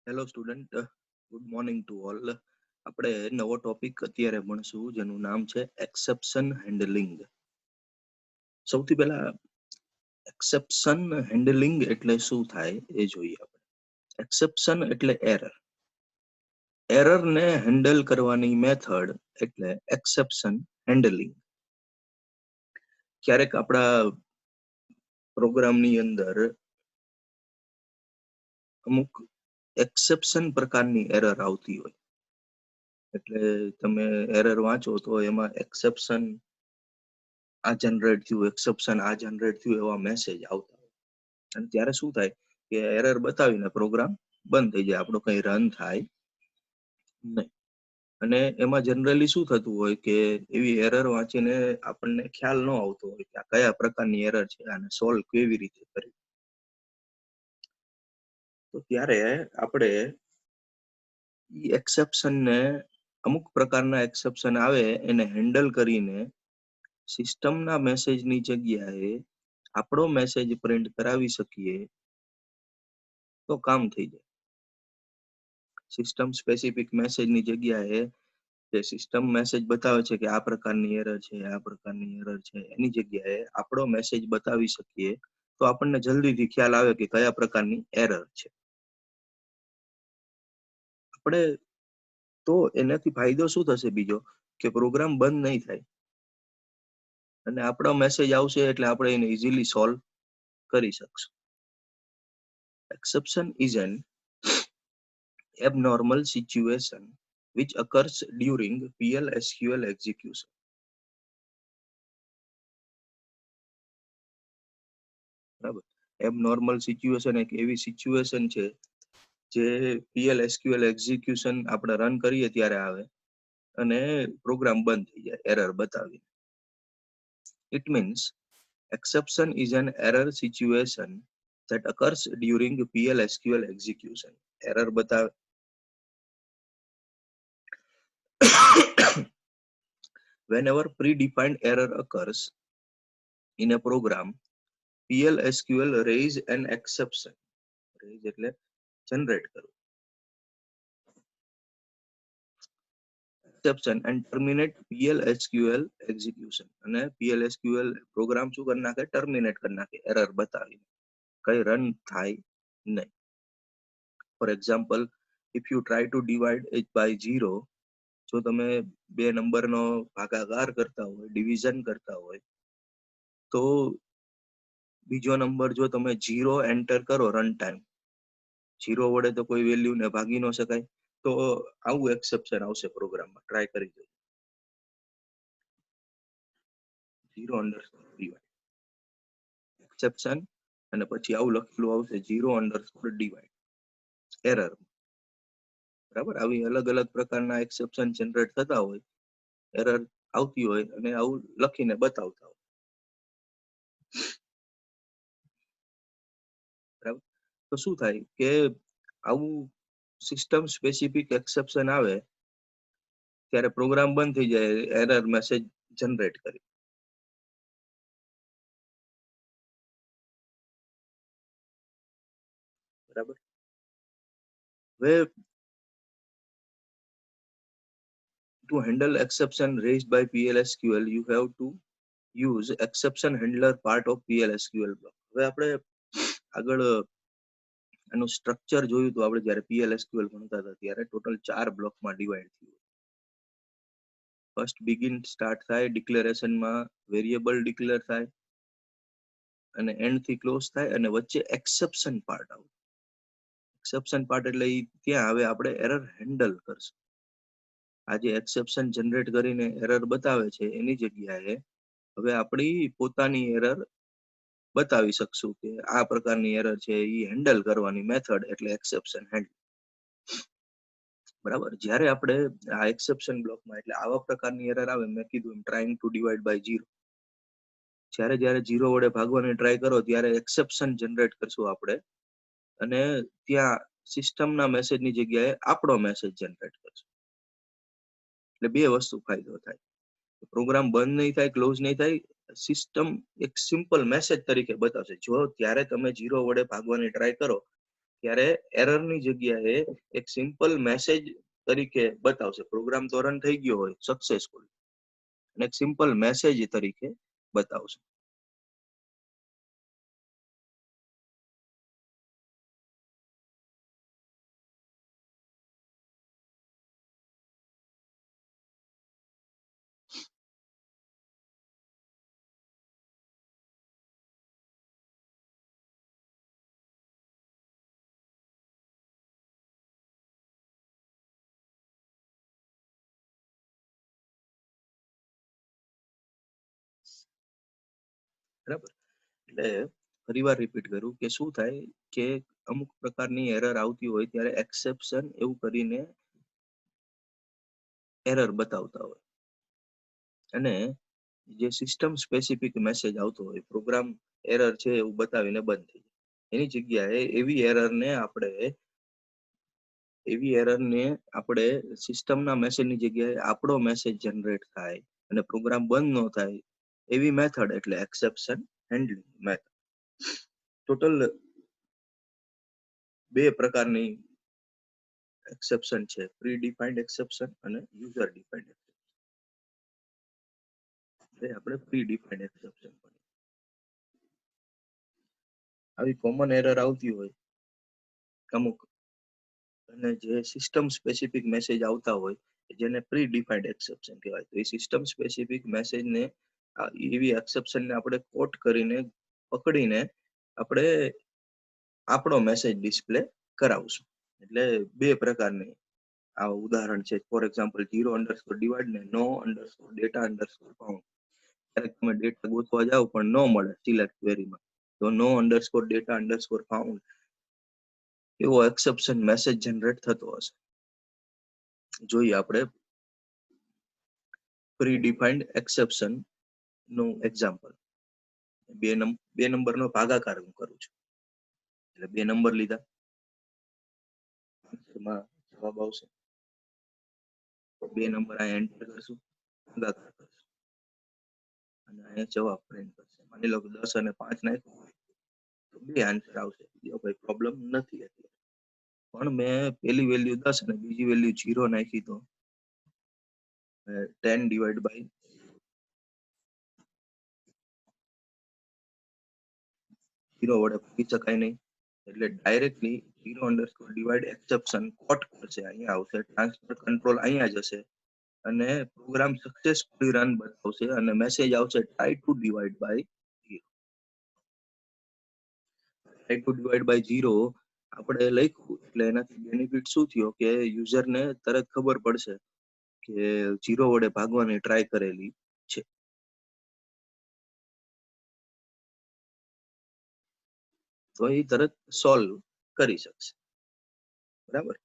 Hello student, good morning to all. આપણે નવો topic અત્યારે ભણશું જેનું નામ છે એક્સેપ્શન હેન્ડલિંગ. સૌથી પહેલા એક્સેપ્શન હેન્ડલિંગ એટલે શું થાય એ જોઈએ આપણે. એક્સેપ્શન એટલે એરર ને હેન્ડલ કરવાની મેથડ એટલે એક્સેપ્શન હેન્ડલિંગ. ક્યારેક આપણા પ્રોગ્રામની અંદર અમુક એક્સેપ્શન પ્રકારની એરર આવતી હોય, એટલે તમે એરર વાંચો તો એમાં એક્સેપ્શન આ જનરેટ થયું, એક્સેપ્શન આ જનરેટ થયું એવા મેસેજ આવતા હોય. અને ત્યારે શું થાય કે એરર બતાવીને પ્રોગ્રામ બંધ થઈ જાય, આપણો કઈ રન થાય નહીં. અને એમાં જનરલી શું થતું હોય કે એવી એરર વાંચીને આપણને ખ્યાલ ન આવતો હોય કે આ કયા પ્રકારની એરર છે, આને સોલ્વ કેવી રીતે કરવી. તો ત્યારે આપણે એક્સેપ્શન ને અમુક પ્રકારના એક્સેપ્શન આવે એને હેન્ડલ કરીને સિસ્ટમના મેસેજની જગ્યાએ આપણો મેસેજ પ્રિન્ટ કરાવી શકીએ તો કામ થઈ જાય. સિસ્ટમ સ્પેસિફિક મેસેજની જગ્યાએ જે સિસ્ટમ મેસેજ બતાવે છે કે આ પ્રકારની એરર છે, આ પ્રકારની એરર છે, એની જગ્યાએ આપણો મેસેજ બતાવી શકીએ તો આપણને જલ્દીથી ખ્યાલ આવે કે કયા પ્રકારની એરર છે. આપણે તો એનાથી ફાયદો શું થશે બીજો કે પ્રોગ્રામ બંધ નહીં થાય અને આપણો મેસેજ આવશે એટલે આપણે એને ઇઝીલી સોલ્વ કરી શકશું. Exception is an abnormal situation which occurs during PL/SQL execution. બરાબર, એબનોર્મલ સિચ્યુએશન એક એવી સિચ્યુએશન છે જે PL/SQL એક્ઝિક્યુશન આપણે રન કરીએ ત્યારે આવે અને પ્રોગ્રામ બંધ થઈ જાય એરર બતાવી. It means exception is an error situation that occurs during PL/SQL execution. Error બતાવે whenever predefined error occurs in a program, PL/SQL raise an exception. Raise એટલે generate કરવું. Exception and terminate PL/SQL execution. અને PL/SQL programme શું કરી નાખે, terminate કરી નાખે error બતાવીને, કઈ રન થાય નહીં. For example, if you try to divide it by 0, જો તમે બે નંબરનો ભાગાકાર કરતા હોય, ડિવિઝન કરતા હોય, તો બીજો નંબર જો તમે 0 એન્ટર કરો રન ટાઈમ, 0 વડે તો કોઈ વેલ્યુને ભાગી ન શકાય, તો આવું એક્સેપ્શન આવશે પ્રોગ્રામમાં. ટ્રાય કરી દો 0_divide એક્સેપ્શન અને પછી આવું લખેલું આવશે 0_divide એરર. બરાબર, આવી અલગ અલગ પ્રકારના એક્સેપ્શન જનરેટ થતા હોય, એરર આવતી હોય અને આવું લખીને બતાવતા હોય. બરાબર, તો શું થાય કે આવું સિસ્ટમ સ્પેસિફિક એક્સેપ્શન આવે ત્યારે પ્રોગ્રામ બંધ થઈ જાય એરર મેસેજ જનરેટ કરી. બરાબર, હવે to handle exception raised by PL/SQL, you have to use exception handler part of PL/SQL block. હવે આપણે આગળ એનું સ્ટ્રક્ચર જોયું તો આપણે જ્યારે PL/SQL ભણતા હતા ત્યારે ટોટલ 4 બ્લોકમાં ડિવાઈડ થયું. ફર્સ્ટ બિગિન સ્ટાર્ટ થાય, ડિક્લેરેશનમાં વેરિયેબલ ડિક્લેર થાય અને એન્ડ થી ક્લોઝ થાય અને વચ્ચે એક્સેપ્શન પાર્ટ આવે. એક્સેપ્શન પાર્ટ એટલે ત્યાં હવે આપણે એરર હેન્ડલ કરશું. આ જે એક્સેપ્શન જનરેટ કરીને એરર બતાવે છે એની જગ્યાએ હવે આપણી પોતાની એરર બતાવી શકશું કે આ પ્રકારની એરર છે એ હેન્ડલ કરવાની મેથડ એટલે એક્સેપ્શન હેન્ડલ. બરાબર, જ્યારે આપણે આ એક્સેપ્શન બ્લોકમાં એટલે આવા પ્રકારની એરર આવે, મેં કીધું એમ ટ્રાઇંગ ટુ ડિવાઈડ બાય 0, જ્યારે 0 વડે ભાગવાની ટ્રાય કરો ત્યારે એક્સેપ્શન જનરેટ કરશું આપણે અને ત્યાં સિસ્ટમના મેસેજની જગ્યાએ આપણો મેસેજ જનરેટ કરશું. એટલે બે વસ્તુ ફાયદો થાય, પ્રોગ્રામ બંધ નહીં થાય, ક્લોઝ નહીં થાય, સિસ્ટમ એક સિમ્પલ મેસેજ તરીકે બતાવશે. જો ત્યારે તમે 0 વડે ભાગવાની ટ્રાય કરો ત્યારે એરર ની જગ્યાએ એક સિમ્પલ મેસેજ તરીકે બતાવશે. પ્રોગ્રામ તો રન થઈ ગયો હોય સક્સેસફુલ, અને એક સિમ્પલ મેસેજ તરીકે બતાવશે. બરાબર. એટલે ફરીવાર રિપીટ કરું કે શું થાય કે અમુક પ્રકારની એરર આવતી હોય ત્યારે એક્સેપ્શન એવું કરીને એરર બતાવતા હોય, અને જે સિસ્ટમ સ્પેસિફિક મેસેજ આવતો હોય પ્રોગ્રામ એરર છે એવું બતાવીને બંધ થઈ જાય. એની જગ્યાએ એવી એરરને આપણે સિસ્ટમના મેસેજની જગ્યાએ આપણો મેસેજ જનરેટ થાય અને પ્રોગ્રામ બંધ ન થાય એવી મેથડ એટલે એક્સેપ્શન હેન્ડલિંગ મેથડ. ટોટલ બે પ્રકારની એક્સેપ્શન છે, પ્રી ડિફાઇન્ડ એક્સેપ્શન અને યુઝર ડિફાઇન્ડ એક્સેપ્શન. આપણે પ્રી ડિફાઇન્ડ એક્સેપ્શન આવી કોમન એરર આવતી હોય અમુક, અને જે સિસ્ટમ સ્પેસિફિક મેસેજ આવતા હોય જેને પ્રી ડિફાઇન્ડ એક્સેપ્શન કહેવાય. તો એ સિસ્ટમ સ્પેસિફિક મેસેજને એવી એક્સેપ્શનને આપણે કોટ કરીને પકડીને આપણે આપણો મેસેજ ડિસ્પ્લે કરાવશું. એટલે બે પ્રકારની આ ઉદાહરણ છે. ફોર એક્ઝામ્પલ 0_divide ને no_data_found. ક્યારેક તમે ડેટા ગોતવા જાઓ પણ ન મળે સિલેક્ટ ક્વેરીમાં, તો no_data_found એવો એક્સેપ્શન મેસેજ જનરેટ થતો હશે. જોઈએ આપણે પ્રી ડિફાઇન્ડ એક્સેપ્શન નું એક્ઝામ્પલ. બે નંબરનો ભાગાકાર હું કરું છું, એટલે બે નંબર લીધા, આન્સરમાં જવાબ આવશે. બે નંબર અહીંયા એન્ટર કરશું, ભાગાકાર કરશું, અને અહીંયા જવાબ પ્રિન્ટ કરશે. માની લો કે 10 અને 5 નાખ્યું તો બે આન્સર આવશે. કોઈ પ્રોબ્લેમ નથી એટલે. પણ મેં પેલી વેલ્યુ 10 અને બીજી વેલ્યુ 0 નાખી તો 10/0 વડે ભાગી શકાય નહીં, એટલે ડાયરેક્ટલી 0_divide એક્સેપ્શન કોટ કરશે. અહીંયા આવશે, ટ્રાન્સફર કંટ્રોલ અહીંયા જશે અને પ્રોગ્રામ સક્સેસફુલી રન બતાવશે અને મેસેજ આવશે try to divide by 0. Try to divide by 0 આપણે લખ્યું એટલે એનાથી બેનિફિટ શું થયો કે યુઝરને તરત ખબર પડશે કે 0 વડે ભાગવાની ટ્રાય કરેલી છે. તો એ તરત સોલ્વ કરી શકશે. બરાબર.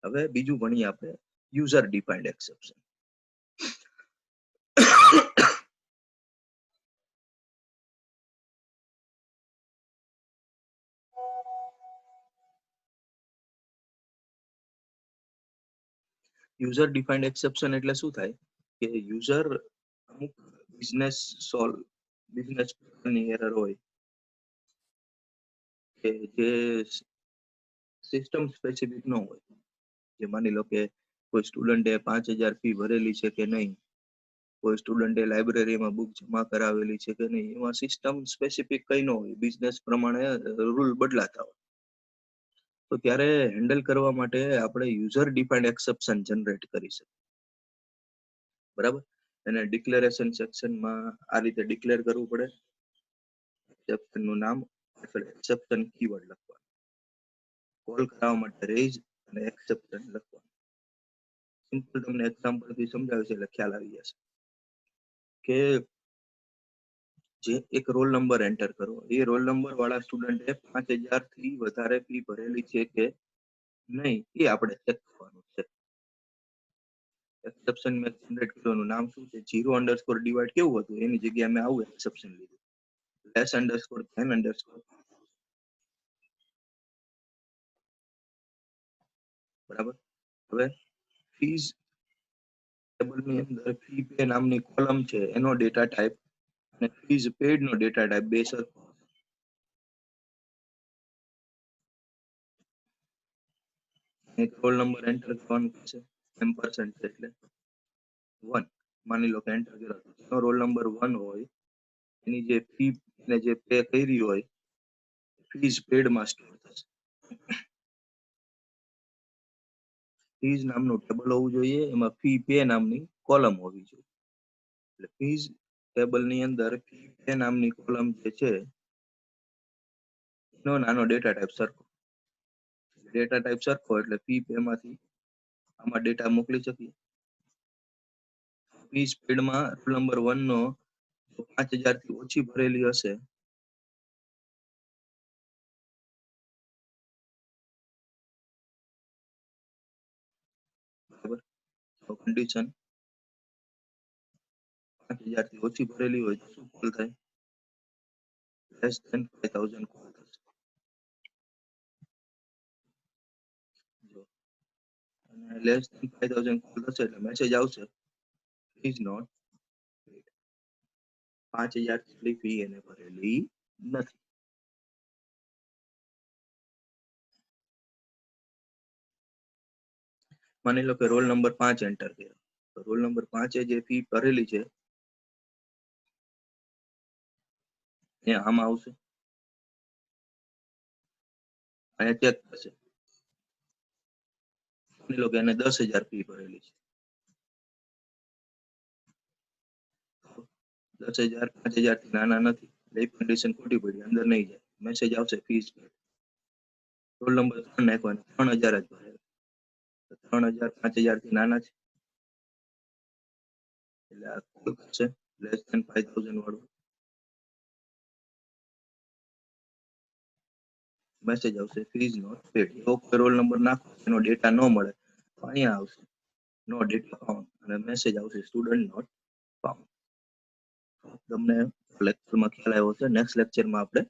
હવે બીજું ભણીએ આપણે user defined exception. User defined exception એટલે શું થાય કે યુઝર અમુક બિઝનેસ ની એરર હોય કે જે સિસ્ટમ સ્પેસિફિક ન હોય. જે માની લો કે કોઈ સ્ટુડન્ટે 5,000 ફી ભરેલી છે કે નહીં, કોઈ સ્ટુડન્ટે લાઇબ્રેરીમાં બુક જમા કરાવેલી છે કે નહીં, એમાં સિસ્ટમ સ્પેસિફિક કઈ ન હોય, બિઝનેસ પ્રમાણે રૂલ બદલાતા હોય. તો ત્યારે હેન્ડલ કરવા માટે આપણે યુઝર ડિફાઇન્ડ એક્સેપ્શન જનરેટ કરી શકીએ. બરાબર. અને ડિક્લેરેશન સેક્શનમાં આ રીતે ડિક્લેર કરવું પડે. એક્સેપ્શન નું નામ એટલે એક્સેપ્શન કીવર્ડ લખવાનું, કોલ કરવા માટે રેઇઝ અને એક્સેપ્શન લખવાનું. સિમ્પલ તમને એક્ઝામ્પલ થી સમજાવ્યું છે એટલે ખ્યાલ આવી જશે કે જે એક રોલ નંબર એન્ટર કરો, એ રોલ નંબર વાળા સ્ટુડન્ટે 5,000 થી વધારે ફી ભરેલી છે કે નહીં એ આપણે ચેક કરવાનું છે. એક્સેપ્શન મેં જનરેટ કર્યું, નામ શું છે, 0_divide કેવું હતું એની જગ્યાએ મેં આવું એક્સેપ્શન લીધું, less_than_. બરાબર. હવે ફીઝ ટેબલની અંદર ફી પે નામની કોલમ છે, એનો ડેટા ટાઈપ અને ફીઝ પેડ નો ડેટા ટાઈપ બે સરખો. એક રોલ નંબર એન્ટર કરવાનો છે, M% એટલે 1. માની લો કે એન્ટર કર્યો તો જેનો રોલ નંબર 1 હોય એની જે ફી ને જે પે કરી હોય ફીઝ પેડ માં સ્ટોર થશે. ફીઝ નામનું ટેબલ હોવું જોઈએ, એમાં ફી પે નામની કોલમ હોવી જોઈએ. એટલે ફીઝ ટેબલ ની અંદર ફી પે નામની કોલમ જે છે એનો નાનો ડેટા ટાઈપ સરખો. ડેટા ટાઈપ સરખો એટલે ફી પે માંથી આમાં ડેટા મોકલી શકીએ. ફી સ્પીડમાં રોલ નંબર 1 નો 5000 થી ઓછી ભરેલી હશે બરાબર. તો કન્ડિશન 5000 થી ઓછી ભરેલી હોય તો શું કોલ થાય? લેસ ધેન 5000 કોલ થશે. જો અને લેસ ધેન 5000 કોલ થશે એટલે મેસેજ આવશે ઇઝ નોટ પેડ. 5000 જેટલી ફી એને ભરેલી નથી. માની લો કે રોલ નંબર 5 એન્ટર કર્યો તો રોલ નંબર 5 એ જે ફી ભરેલી છે એ આમાં આવશે, અહીંયા ચેક થશે. માની લો કે એને 10,000 ફી ભરેલી છે, 10,000 5,000 થી નાના નથી એટલે એ કન્ડિશન ખોટી પડી, અંદર નહીં જાય. મેસેજ આવશે ફીસ પેડ. રોલ નંબર 3 નાખવાનો 3,000 જ ભરેલા, 3,000 5,000 થી નાના છે એટલે આ કોલ કરશે લેસ ધેન 5,000 વાળું. મેસેજ આવશે ફીઝ નોટ પેડ. એવો કોઈ રોલ નંબર નાખો એનો ડેટા ન મળે તો અહીંયા આવશે નો ડેટા ફાઉન્ડ અને મેસેજ આવશે સ્ટુડન્ટ નોટ ફાઉન્ડ. તમને લેક્ચરમાં ખ્યાલ આવ્યો છે. નેક્સ્ટ લેક્ચરમાં આપણે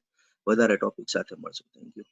વધારે ટોપિક સાથે મળશું. Thank you.